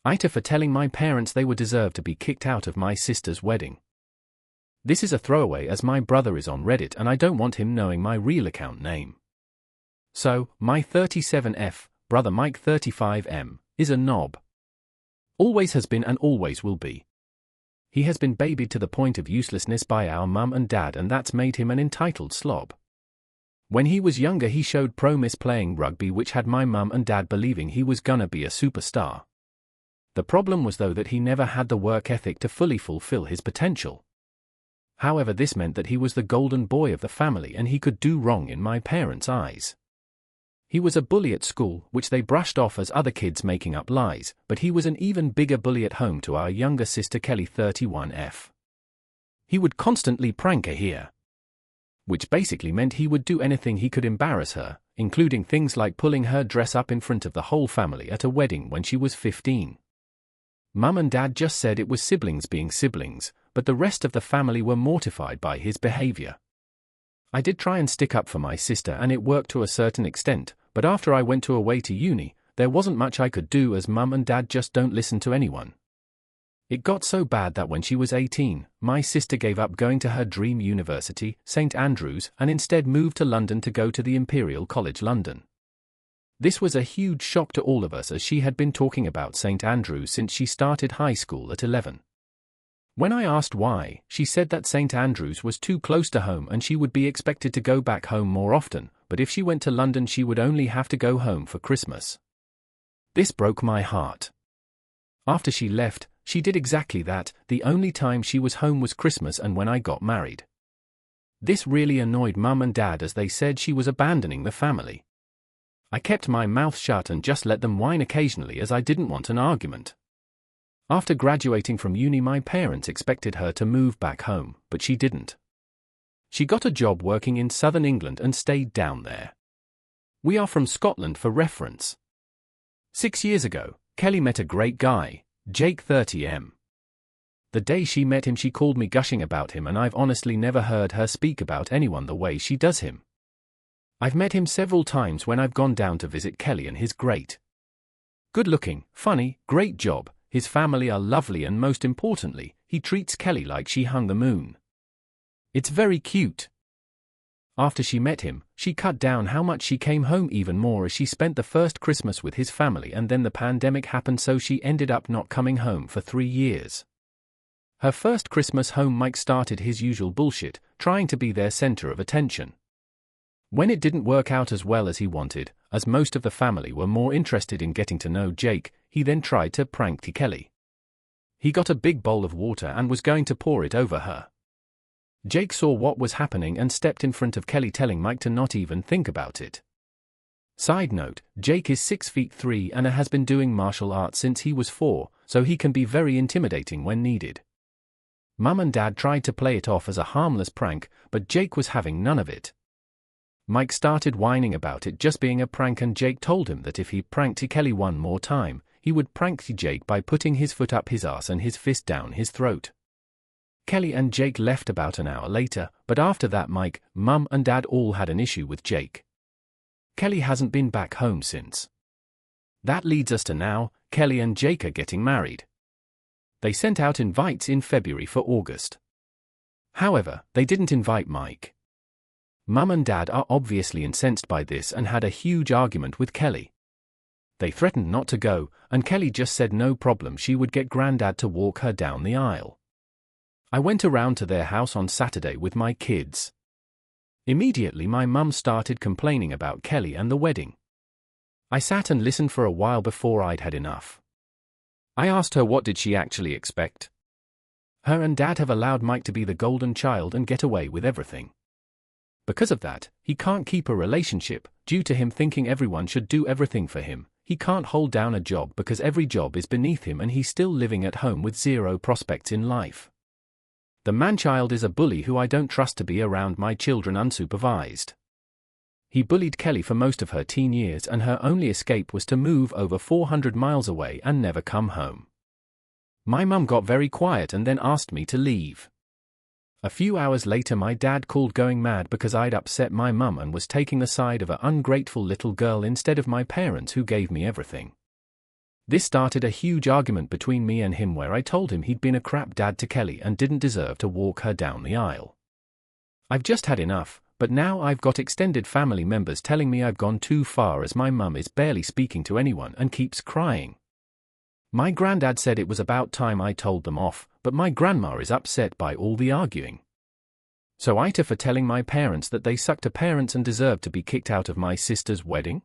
AITA for telling my parents they were deserved to be kicked out of my sister's wedding. This is a throwaway as my brother is on Reddit and I don't want him knowing my real account name. So, my 37F, brother Mike 35M, is a knob. Always has been and always will be. He has been babied to the point of uselessness by our mum and dad, and that's made him an entitled slob. When he was younger he showed promise playing rugby, which had my mum and dad believing he was gonna be a superstar. The problem was though that he never had the work ethic to fully fulfill his potential. However, this meant that he was the golden boy of the family and he could do wrong in my parents' eyes. He was a bully at school, which they brushed off as other kids making up lies, but he was an even bigger bully at home to our younger sister Kelly 31F. He would constantly prank her here, which basically meant he would do anything he could embarrass her, including things like pulling her dress up in front of the whole family at a wedding when she was 15. Mum and dad just said it was siblings being siblings, but the rest of the family were mortified by his behavior. I did try and stick up for my sister and it worked to a certain extent, but after I went away to uni, there wasn't much I could do as mum and dad just don't listen to anyone. It got so bad that when she was 18, my sister gave up going to her dream university, St Andrews, and instead moved to London to go to the Imperial College London. This was a huge shock to all of us as she had been talking about St Andrews since she started high school at 11. When I asked why, she said that St Andrews was too close to home and she would be expected to go back home more often, but if she went to London she would only have to go home for Christmas. This broke my heart. After she left, she did exactly that. The only time she was home was Christmas and when I got married. This really annoyed mum and dad as they said she was abandoning the family. I kept my mouth shut and just let them whine occasionally as I didn't want an argument. After graduating from uni my parents expected her to move back home, but she didn't. She got a job working in southern England and stayed down there. We are from Scotland for reference. 6 years ago, Kelly met a great guy, Jake 30M. The day she met him she called me gushing about him and I've honestly never heard her speak about anyone the way she does him. I've met him several times when I've gone down to visit Kelly and he's great. Good looking, funny, great job, his family are lovely and most importantly, he treats Kelly like she hung the moon. It's very cute. After she met him, she cut down how much she came home even more as she spent the first Christmas with his family and then the pandemic happened so she ended up not coming home for 3 years. Her first Christmas home Mike started his usual bullshit, trying to be their center of attention. When it didn't work out as well as he wanted, as most of the family were more interested in getting to know Jake, he then tried to prank Kelly. He got a big bowl of water and was going to pour it over her. Jake saw what was happening and stepped in front of Kelly telling Mike to not even think about it. Side note, Jake is 6'3" and has been doing martial arts since he was 4, so he can be very intimidating when needed. Mum and dad tried to play it off as a harmless prank, but Jake was having none of it. Mike started whining about it just being a prank and Jake told him that if he pranked Kelly one more time, he would prank Jake by putting his foot up his ass and his fist down his throat. Kelly and Jake left about an hour later, but after that Mike, mum and dad all had an issue with Jake. Kelly hasn't been back home since. That leads us to now, Kelly and Jake are getting married. They sent out invites in February for August. However, they didn't invite Mike. Mum and dad are obviously incensed by this and had a huge argument with Kelly. They threatened not to go, and Kelly just said no problem, she would get granddad to walk her down the aisle. I went around to their house on Saturday with my kids. Immediately my mum started complaining about Kelly and the wedding. I sat and listened for a while before I'd had enough. I asked her what did she actually expect. Her and dad have allowed Mike to be the golden child and get away with everything. Because of that, he can't keep a relationship, due to him thinking everyone should do everything for him. He can't hold down a job because every job is beneath him and he's still living at home with zero prospects in life. The man-child is a bully who I don't trust to be around my children unsupervised. He bullied Kelly for most of her teen years and her only escape was to move over 400 miles away and never come home. My mum got very quiet and then asked me to leave. A few hours later my dad called going mad because I'd upset my mum and was taking the side of an ungrateful little girl instead of my parents who gave me everything. This started a huge argument between me and him where I told him he'd been a crap dad to Kelly and didn't deserve to walk her down the aisle. I've just had enough, but now I've got extended family members telling me I've gone too far as my mum is barely speaking to anyone and keeps crying. My granddad said it was about time I told them off, but my grandma is upset by all the arguing. So AITA for telling my parents that they sucked to parents and deserved to be kicked out of my sister's wedding?